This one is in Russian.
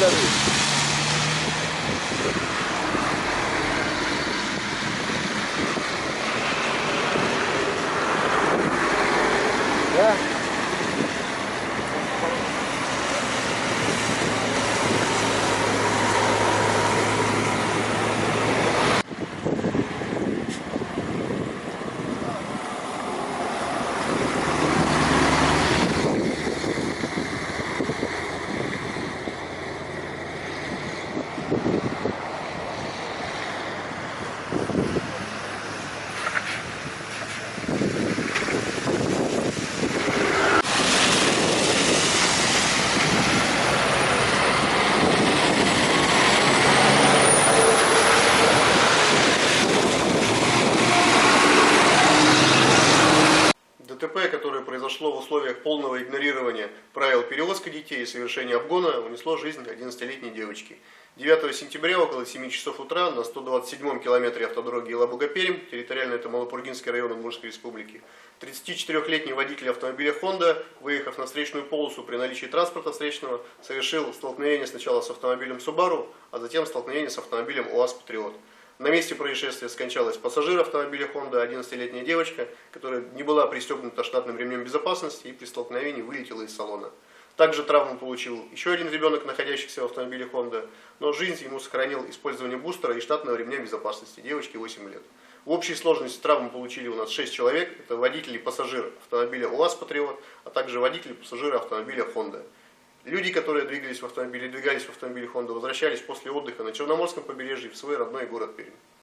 покажи. Да? ДТП, которое произошло в условиях полного игнорирования правил перевозки детей и совершения обгона, унесло жизнь 11-летней девочки. 9 сентября около 7 часов утра на 127-м километре автодороги Елабуга-Пермь, территориально это Малопургинский район Удмуртской республики, 34-летний водитель автомобиля Honda, выехав на встречную полосу при наличии транспорта встречного, совершил столкновение сначала с автомобилем Subaru, а затем столкновение с автомобилем УАЗ Патриот. На месте происшествия скончалась пассажир автомобиля Honda, 11-летняя девочка, которая не была пристегнута штатным ремнем безопасности и при столкновении вылетела из салона. Также травму получил еще один ребенок, находящийся в автомобиле Honda, но жизнь ему сохранил использование бустера и штатного ремня безопасности, девочке 8 лет. В общей сложности травму получили у нас 6 человек, это водитель и пассажир автомобиля УАЗ Патриот, а также водитель и пассажиры автомобиля Honda. Люди, которые двигались в автомобиле Honda, возвращались после отдыха на Черноморском побережье в свой родной город Пермь.